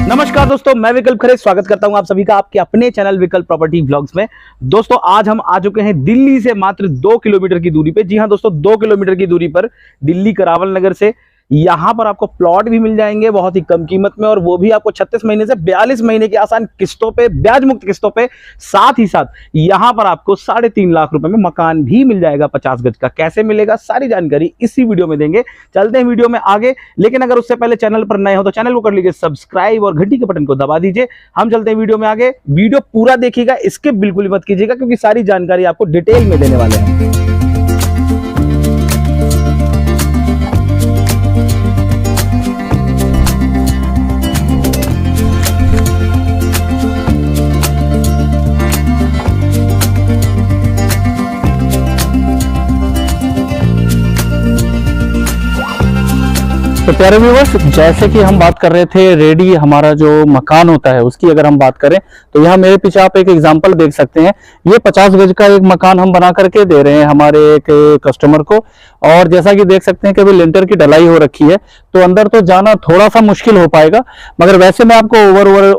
नमस्कार दोस्तों, मैं विकल्प खरे स्वागत करता हूं आप सभी का आपके अपने चैनल विकल्प प्रॉपर्टी व्लॉग्स में। दोस्तों आज हम आ चुके हैं दिल्ली से मात्र 2 किलोमीटर की दूरी पे। जी हां दोस्तों, 2 किलोमीटर की दूरी पर दिल्ली करावल नगर से यहां पर आपको प्लॉट भी मिल जाएंगे बहुत ही कम कीमत में, और वो भी आपको 36 महीने से 42 महीने की आसान किस्तों पे, ब्याज मुक्त किस्तों पे। साथ ही साथ यहां पर आपको 3.5 लाख रुपए में मकान भी मिल जाएगा 50 गज का। कैसे मिलेगा सारी जानकारी इसी वीडियो में देंगे। चलते हैं वीडियो में आगे, लेकिन अगर उससे पहले चैनल पर नए हो तो चैनल को कर लीजिए सब्सक्राइब और घंटी के बटन को दबा दीजिए। हम चलते हैं वीडियो में आगे। वीडियो पूरा देखिएगा, स्किप बिल्कुल मत कीजिएगा, क्योंकि सारी जानकारी आपको डिटेल में देने वाले हैं। तो प्यारे व्यूअर्स, जैसे कि हम बात कर रहे थे रेडी हमारा जो मकान होता है उसकी अगर हम बात करें तो यहाँ मेरे पीछे आप एक एग्जांपल देख सकते हैं। ये 50 गज का एक मकान हम बना करके दे रहे हैं हमारे एक कस्टमर को। और जैसा कि देख सकते हैं कि अभी लिंटर की ढलाई हो रखी है, तो अंदर तो जाना थोड़ा सा मुश्किल हो पाएगा, मगर वैसे मैं आपको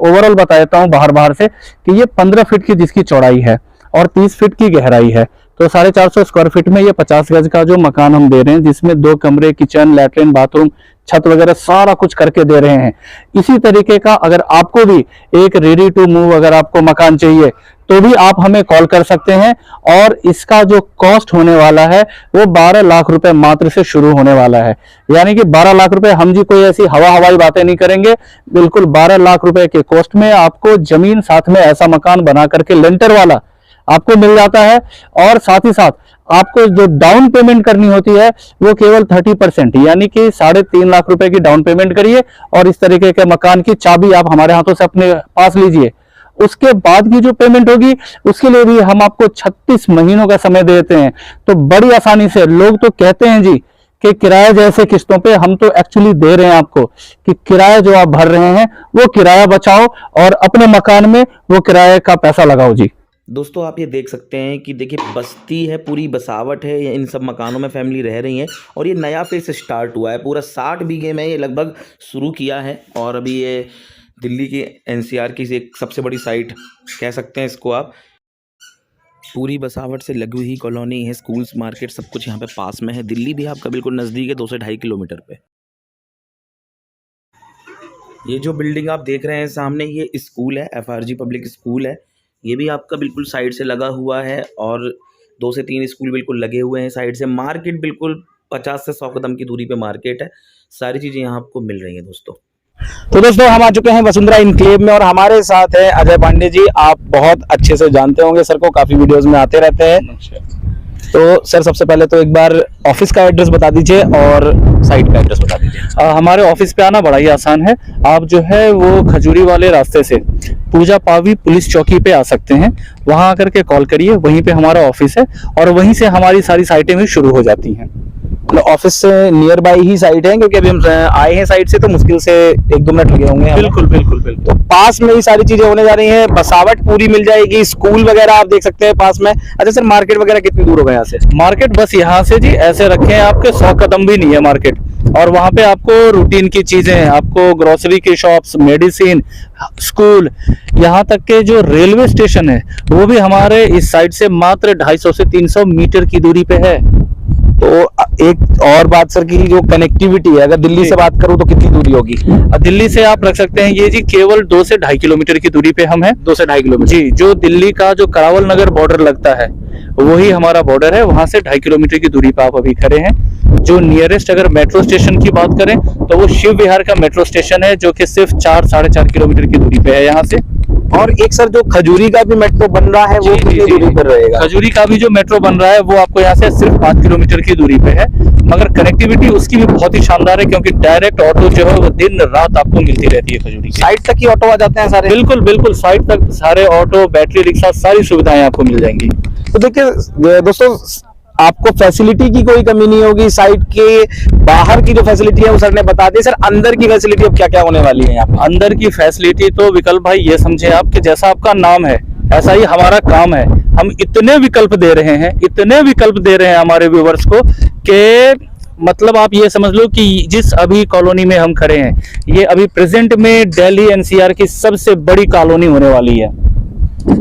ओवरऑल बता देता हूँ बाहर से कि ये 15 फीट की जिसकी चौड़ाई है और 30 फीट की गहराई है। तो 450 स्क्वायर फीट में ये 50 गज का जो मकान हम दे रहे हैं, जिसमें 2 कमरे, किचन, लैट्रिन, बाथरूम, छत वगैरह सारा कुछ करके दे रहे हैं। इसी तरीके का अगर आपको भी एक रेडी टू मूव अगर आपको मकान चाहिए तो भी आप हमें कॉल कर सकते हैं। और इसका जो कॉस्ट होने वाला है वो 12 लाख रुपए मात्र से शुरू होने वाला है। यानी कि 12 लाख रुपए, हम जी कोई ऐसी हवाई बातें नहीं करेंगे, बिल्कुल 12 लाख रुपए के कॉस्ट में आपको जमीन साथ में ऐसा मकान बना करके लेंटर वाला आपको मिल जाता है। और साथ ही साथ आपको जो डाउन पेमेंट करनी होती है वो केवल 30%, यानी कि 3.5 लाख रुपए की डाउन पेमेंट करिए और इस तरीके के मकान की चाबी आप हमारे हाथों से अपने पास लीजिए। उसके बाद की जो पेमेंट होगी उसके लिए भी हम आपको 36 महीनों का समय देते हैं। तो बड़ी आसानी से, लोग तो कहते हैं जी कि किराया जैसे किस्तों पे, हम तो एक्चुअली दे रहे हैं आपको कि किराया जो आप भर रहे हैं वो किराया बचाओ और अपने मकान में वो किराए का पैसा लगाओ जी। दोस्तों आप ये देख सकते हैं कि देखिए बस्ती है, पूरी बसावट है, इन सब मकानों में फैमिली रह रही है। और ये नया फेज स्टार्ट हुआ है, पूरा 60 बीघे में ये लगभग शुरू किया है। और अभी ये दिल्ली की एनसीआर की एक सबसे बड़ी साइट कह सकते हैं इसको आप। पूरी बसावट से लगी हुई कॉलोनी है, स्कूल्स, मार्केट, सब कुछ यहाँ पे पास में है। दिल्ली भी आपका बिल्कुल नज़दीक है, 2 से 2.5 किलोमीटर पे। ये जो बिल्डिंग आप देख रहे हैं सामने, ये स्कूल है, FRG पब्लिक स्कूल है। ये भी आपका बिल्कुल साइड से लगा हुआ है और 2 से 3 स्कूल बिल्कुल लगे हुए हैं साइड से। मार्केट बिल्कुल 50 से 100 कदम की दूरी पे मार्केट है। सारी चीज़ें यहाँ आपको मिल रही हैं दोस्तों। तो दोस्तों हम आ चुके हैं वसुंधरा इनक्लेव में, और हमारे साथ है अजय पांडे जी। आप बहुत अच्छे से जानते होंगे सर को, काफी वीडियोस में आते रहते हैं। तो सर सबसे पहले तो एक बार ऑफिस का एड्रेस बता दीजिए और साइट का एड्रेस बता दीजिए। हमारे ऑफिस पे आना बड़ा ही आसान है। आप जो है वो खजूरी वाले रास्ते से पूजा पावी पुलिस चौकी पे आ सकते हैं। वहां आकर के कॉल करिए, वहीं पे हमारा ऑफिस है और वहीं से हमारी सारी साइटें भी शुरू हो जाती हैं। ऑफिस से नियर बाई ही साइट है, क्योंकि अभी हम आए हैं साइट से तो मुश्किल से 1-2 मिनट लगे होंगे। बिल्कुल बिल्कुल बिल्कुल। तो पास में ही सारी चीजें होने जा रही हैं, बसावट पूरी मिल जाएगी, स्कूल वगैरह आप देख सकते हैं पास में। अच्छा सर, मार्केट वगैरह कितनी दूर होगा यहाँ से? मार्केट बस यहाँ से जी ऐसे रखें आपके 100 कदम भी नहीं है मार्केट। और वहाँ पे आपको रूटीन की चीजें, आपको ग्रोसरी की शॉप्स, मेडिसिन, स्कूल, यहाँ तक के जो रेलवे स्टेशन है वो भी हमारे इस साइड से मात्र 250 से 300 मीटर की दूरी पे है। तो एक और बात सर की जो कनेक्टिविटी है, अगर दिल्ली से बात करूं तो कितनी दूरी होगी? दिल्ली से आप रख सकते हैं ये जी केवल 2 से 2.5 किलोमीटर की दूरी पे हम हैं। 2 से 2.5 किलोमीटर जी। जो दिल्ली का जो करावल नगर बॉर्डर लगता है वही हमारा बॉर्डर है, वहां से 2.5 किलोमीटर की दूरी पे आप अभी खड़े हैं। जो नियरेस्ट अगर मेट्रो स्टेशन की बात करें तो वो शिव विहार का मेट्रो स्टेशन है, जो कि सिर्फ 4-4.5 किलोमीटर की दूरी पे है यहाँ से। और एक सर जो खजूरी का भी मेट्रो बन रहा है वो कितनी दूरी पर रहेगा? खजूरी का भी जो मेट्रो बन रहा है वो आपको यहाँ से सिर्फ 5 किलोमीटर की दूरी पे है, मगर कनेक्टिविटी उसकी भी बहुत ही शानदार है, क्योंकि डायरेक्ट ऑटो जो है वो दिन रात आपको मिलती रहती है खजूरी की। साइट तक ही ऑटो आ जाते हैं सारे? बिल्कुल बिल्कुल, साइट तक सारे ऑटो, बैटरी रिक्शा, सारी सुविधाएं आपको मिल जाएंगी। तो देखिए दोस्तों, आपको फैसिलिटी की कोई कमी नहीं होगी। साइट के बाहर की जो फैसिलिटी है वो सर ने बता दी। सर अंदर की फैसिलिटी अब क्या क्या होने वाली है यहाँ पे? अंदर की फैसिलिटी तो विकल्प भाई ये समझे आप कि जैसा आपका नाम है ऐसा ही हमारा काम है। हम इतने विकल्प दे रहे हैं, इतने विकल्प दे रहे हैं हमारे व्यूवर्स को कि मतलब आप ये समझ लो कि जिस अभी कॉलोनी में हम खड़े हैं, ये अभी प्रेजेंट में दिल्ली एनसीआर की सबसे बड़ी कॉलोनी होने वाली है।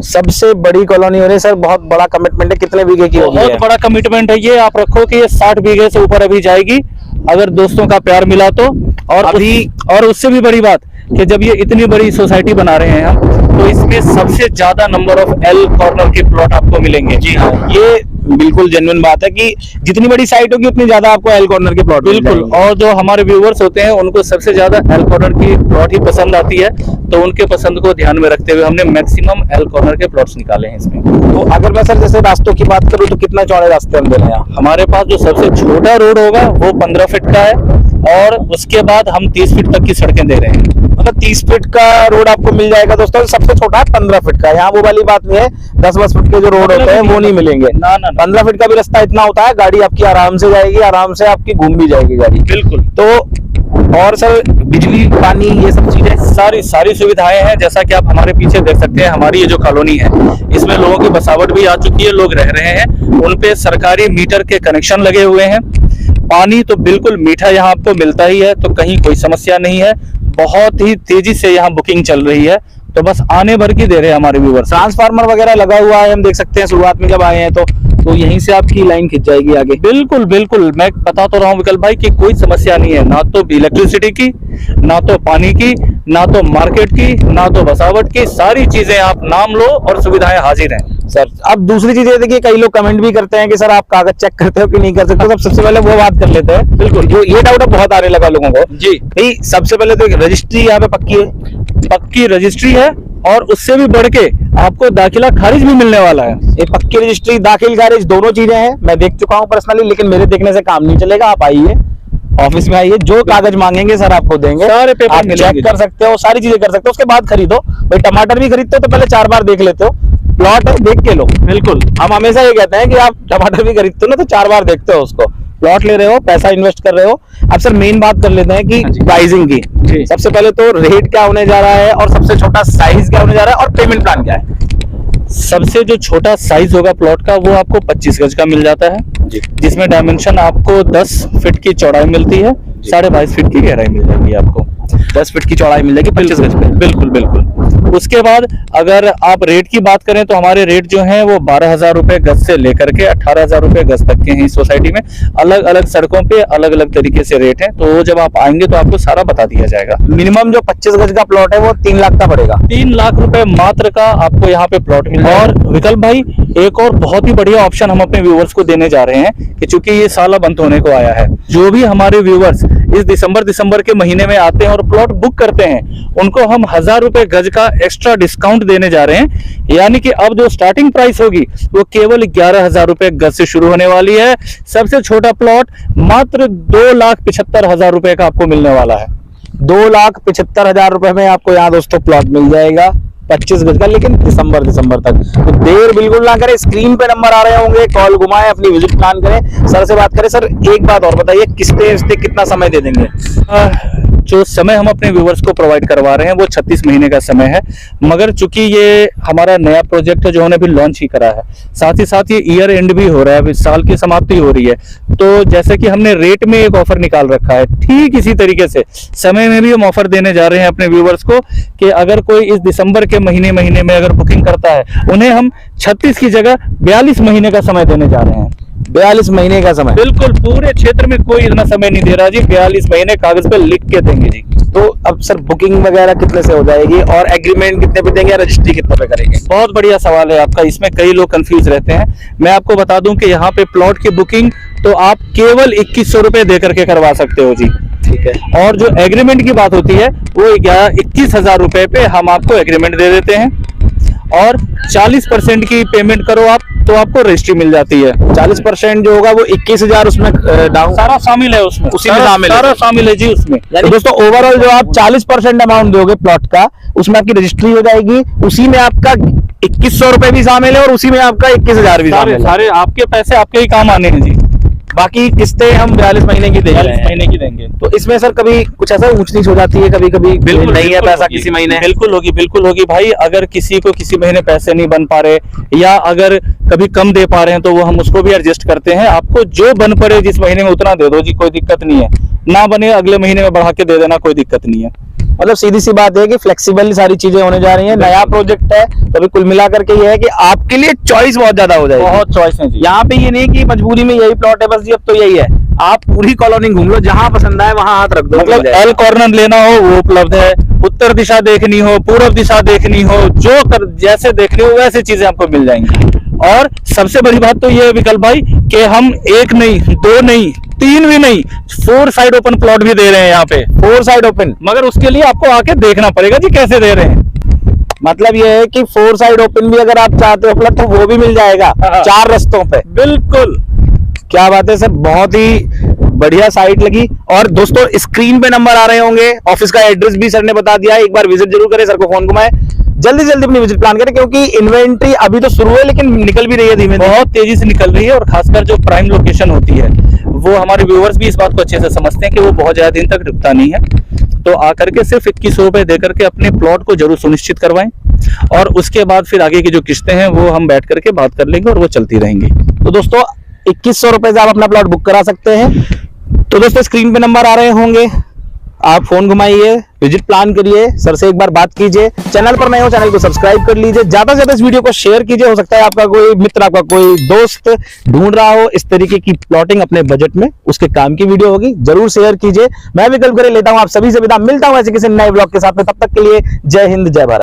सबसे बड़ी कॉलोनी हो रही है सर, बहुत बड़ा कमिटमेंट है। कितने बीघे की होगी? बहुत बड़ा कमिटमेंट है ये, आप रखो कि ये 60 बीघे से ऊपर अभी जाएगी, अगर दोस्तों का प्यार मिला तो। और अभी और उससे भी बड़ी बात कि जब ये इतनी बड़ी सोसाइटी बना रहे हैं हम, तो इसमें सबसे ज्यादा नंबर ऑफ एल कॉर्नर के प्लॉट आपको मिलेंगे। जी हाँ, ये बिल्कुल जेन्युइन बात है कि जितनी बड़ी साइट होगी उतनी ज्यादा आपको एल कॉर्नर के प्लॉट बिल्कुल। और जो हमारे व्यूवर्स होते हैं उनको सबसे ज्यादा एल कॉर्नर की प्लॉट ही पसंद आती है, तो उनके पसंद को ध्यान में रखते हुए हमने मैक्सिमम एल कॉर्नर के प्लॉट्स निकाले हैं इसमें। तो अगर मैं सर जैसे रास्तों की बात करूँ तो कितना चौड़े रास्ते हम दे रहे हैं? हमारे पास जो सबसे छोटा रोड होगा वो 15 फीट का है, और उसके बाद हम 30 फीट तक की सड़कें दे रहे हैं। मतलब 30 फीट का रोड आपको मिल जाएगा दोस्तों। सबसे छोटा है 15 फीट का। यहाँ वो वाली बात नहीं है 10-10 फीट के जो रोड होते हैं वो नहीं मिलेंगे। ना ना 15 फीट का भी रास्ता इतना होता है, गाड़ी आपकी आराम से जाएगी, आराम से आपकी घूम भी जाएगी गाड़ी। बिल्कुल। तो और सर बिजली पानी ये सब चीजें सारी सुविधाएं हैं। जैसा कि आप हमारे पीछे देख सकते हैं, हमारी ये जो कॉलोनी है इसमें लोगों की बसावट भी आ चुकी है, लोग रह रहे हैं, उन पे सरकारी मीटर के कनेक्शन लगे हुए हैं। पानी तो बिल्कुल मीठा यहाँ आपको मिलता ही है, तो कहीं कोई समस्या नहीं है। बहुत ही तेजी से यहाँ बुकिंग चल रही है, तो बस आने भर की दे रहे हैं हमारे व्यूअर्स। ट्रांसफार्मर वगैरह लगा हुआ है, हम देख सकते हैं शुरुआत में जब आए हैं तो यहीं से आपकी लाइन खिंच जाएगी आगे। बिल्कुल बिल्कुल, मैं बता तो रहा हूँ विकल्प भाई कि कोई समस्या नहीं है, ना तो इलेक्ट्रिसिटी की, ना तो पानी की, ना तो मार्केट की, ना तो बसावट की। सारी चीजें आप नाम लो और सुविधाएं हाजिर हैं सर। अब दूसरी चीज ये देखिए, कई लोग कमेंट भी करते हैं कि सर आप कागज चेक करते हो कि नहीं कर सकते हो। सबसे पहले वो बात कर लेते हैं। बिल्कुल, जो ये डाउट बहुत आने लगा लोगों को जी भाई, सबसे पहले तो रजिस्ट्री यहाँ पे पक्की रजिस्ट्री है, और उससे भी बढ़ के आपको दाखिला खारिज भी मिलने वाला है। ये पक्की रजिस्ट्री, दाखिल खारिज दोनों चीजें हैं। मैं देख चुका हूँ पर्सनली, लेकिन मेरे देखने से काम नहीं चलेगा। आप आइए, ऑफिस में आइए, जो कागज मांगेंगे सर आपको देंगे, सारे पेपर आप चेक कर सकते हो, सारी चीजें कर सकते हो, उसके बाद खरीदो। भाई टमाटर भी खरीदते हो तो पहले 4 बार देख लेते हो, प्लॉट है देख के लो। बिल्कुल, हम हमेशा ये कहते हैं कि आप टमाटर भी खरीदते हो ना तो 4 बार देखते हो उसको। प्लॉट ले रहे हो, पैसा इन्वेस्ट कर रहे हो। अब सर मेन बात कर लेते हैं कि प्राइसिंग की। सबसे पहले तो रेट क्या होने जा रहा है, और सबसे छोटा साइज क्या होने जा रहा है, और पेमेंट प्लान क्या है? सबसे जो छोटा साइज होगा प्लॉट का वो आपको 25 गज का मिल जाता है जी, जिसमें डायमेंशन आपको 10 फीट की चौड़ाई मिलती है, 22.5 फीट की गहराई मिल जाएगी आपको। 10 फीट की चौड़ाई मिल जाएगी 25 गज पे। बिल्कुल बिल्कुल। उसके बाद अगर आप रेट की बात करें तो हमारे रेट जो हैं वो 12,000 रुपए गज से लेकर के 18,000 रुपए गज तक के हैं इस सोसाइटी में। अलग अलग सड़कों पे अलग अलग तरीके से रेट है, तो जब आप आएंगे तो आपको सारा बता दिया जाएगा। मिनिमम जो 25 गज का प्लॉट है वो 3 लाख का पड़ेगा। 3 लाख रुपए मात्र का आपको यहाँ पे प्लॉट मिल। और विकल्प भाई, एक और बहुत ही बढ़िया ऑप्शन हम अपने व्यूवर्स को देने जा रहे हैं कि चूंकि ये साल अब अंत होने को आया है, जो भी हमारे व्यूवर्स इस दिसंबर के महीने में आते हैं और प्लॉट बुक करते हैं, उनको हम 1000 रुपए गज का एक्स्ट्रा डिस्काउंट देने जा रहे हैं। यानी कि अब जो स्टार्टिंग प्राइस होगी वो केवल 11,000 रुपए गज से शुरू होने वाली है। सबसे छोटा प्लॉट मात्र 2,75,000 रुपए का आपको मिलने वाला है। 2,75,000 रुपए में आपको यहाँ दोस्तों प्लॉट मिल जाएगा 25 गज का, लेकिन दिसंबर तक। तो देर बिल्कुल ना करें, स्क्रीन पे नंबर आ रहे होंगे, कॉल घुमाएं, अपनी विजिट प्लान करें, सर से बात करें। सर एक बात और बताइए, किस्ते कितना समय दे देंगे? जो समय हम अपने व्यूवर्स को प्रोवाइड करवा रहे हैं वो 36 महीने का समय है, मगर चूंकि ये हमारा नया प्रोजेक्ट है जो हमने अभी लॉन्च ही करा है, साथ ही साथ ये ईयर एंड भी हो रहा है, अभी साल की समाप्ति हो रही है, तो जैसे कि हमने रेट में एक ऑफर निकाल रखा है, ठीक इसी तरीके से समय में भी हम ऑफर देने जा रहे हैं अपने व्यूवर्स को कि अगर कोई इस दिसंबर के महीने में अगर बुकिंग करता है, उन्हें हम 36 की जगह 42 महीने का समय देने जा रहे हैं। 42 महीने का समय? बिल्कुल, पूरे क्षेत्र में कोई इतना समय नहीं दे रहा जी, 42 महीने कागज पे लिख के देंगे जी। तो अब सर बुकिंग वगैरह कितने से हो जाएगी, और एग्रीमेंट कितने पे देंगे, रजिस्ट्री कितने पे करेंगे? बहुत बढ़िया सवाल है आपका, इसमें कई लोग कंफ्यूज रहते हैं। मैं आपको बता दूं कि यहाँ पे प्लॉट की बुकिंग तो आप केवल 2100 रुपए दे करके करवा सकते हो जी। ठीक है। और जो एग्रीमेंट की बात होती है वो 21,000 रुपए पे हम आपको एग्रीमेंट दे देते हैं, और 40% की पेमेंट करो आप तो आपको रजिस्ट्री मिल जाती है। 40% जो होगा वो 21,000 उसमें डाउन सारा शामिल है उसमें, उसी में शामिल है, सारा शामिल है जी उसमें। तो दोस्तों ओवरऑल जो आप 40% अमाउंट दोगे प्लॉट का, उसमें आपकी रजिस्ट्री हो जाएगी, उसी में आपका 2100 रुपए भी शामिल है, और उसी में आपका 21,000 भी शामिल है। सारे आपके पैसे आपके ही काम आने हैं जी। बाकी किस्तें हम 42 महीने की दे रहे 40 हैं। महीने की देंगे। तो इसमें सर कभी कुछ ऐसा ऊंच नीच हो जाती है, कभी कभी नहीं है पैसा होगी। किसी महीने? बिल्कुल होगी भाई। अगर किसी को किसी महीने पैसे नहीं बन पा रहे या अगर कभी कम दे पा रहे हैं तो वो हम उसको भी एडजस्ट करते हैं। आपको जो बन पड़े जिस महीने में उतना दे दो जी, कोई दिक्कत नहीं है। ना बने अगले महीने में बढ़ा के दे देना, कोई दिक्कत नहीं है। मतलब सीधी सी बात है कि फ्लेक्सिबल सारी चीजें होने जा रही हैं, नया प्रोजेक्ट है, तो अभी कुल मिलाकर के ये है कि आपके लिए चॉइस बहुत ज्यादा हो जाएगी। बहुत चॉइस है जी। यहाँ पे ये नहीं कि मजबूरी में यही प्लॉट है बस जी अब तो यही है, आप पूरी कॉलोनी घूम लो, जहां पसंद आए वहां हाथ रख दो। मतलब एल कॉर्नर लेना हो वो उपलब्ध है, उत्तर दिशा देखनी हो, पूर्व दिशा देखनी हो, जैसे देखनी हो वैसे चीजें आपको मिल जाएंगी। और सबसे बड़ी बात तो ये है विकल्प भाई कि हम एक नहीं, दो नहीं, तीन भी नहीं, 4 साइड ओपन प्लॉट भी दे रहे हैं यहाँ पे। 4 साइड ओपन, मगर उसके लिए आपको आके देखना पड़ेगा जी कैसे दे रहे हैं। मतलब ये है कि 4 साइड ओपन भी अगर आप चाहते हो उपलब्ध तो वो भी मिल जाएगा हाँ। 4 रस्तों पे। बिल्कुल। क्या बात है सर, बहुत ही बढ़िया साइट लगी। और दोस्तों स्क्रीन पे नंबर आ रहे होंगे, ऑफिस का एड्रेस भी सर ने बता दिया है, एक बार विजिट जरूर करें, सर को फोन घुमाएं, जल्दी जल्दी अपनी विजिट प्लान करें, क्योंकि इन्वेंट्री अभी तो शुरू है लेकिन निकल भी रही है धीमे धीमे। बहुत तेजी से निकल रही है और खासकर जो प्राइम लोकेशन होती है वो हमारे व्यूअर्स भी इस बात को अच्छे से समझते हैं कि वो बहुत ज्यादा दिन तक रुकता नहीं है। तो आकर के सिर्फ 2100 रुपए देकर के अपने प्लॉट को जरूर सुनिश्चित करवाएं और उसके बाद फिर आगे की जो किस्तें हैं वो हम बैठ करके बात कर लेंगे और वो चलती रहेंगी। तो दोस्तों 2100 रुपए से आप अपना प्लॉट बुक करा सकते हैं। तो दोस्तों स्क्रीन पे नंबर आ रहे होंगे, आप फोन घुमाइए, विजिट प्लान करिए, सर से एक बार बात कीजिए। चैनल पर नए हो चैनल को सब्सक्राइब कर लीजिए, ज्यादा से ज्यादा इस वीडियो को शेयर कीजिए। हो सकता है आपका कोई मित्र, आपका कोई दोस्त ढूंढ रहा हो इस तरीके की प्लॉटिंग अपने बजट में, उसके काम की वीडियो होगी, जरूर शेयर कीजिए। मैं विकल्प करे लेता हूं आप सभी से विदा, मिलता हूं ऐसे किसी नए ब्लॉग के साथ में, तब तक के लिए जय हिंद जय भारत।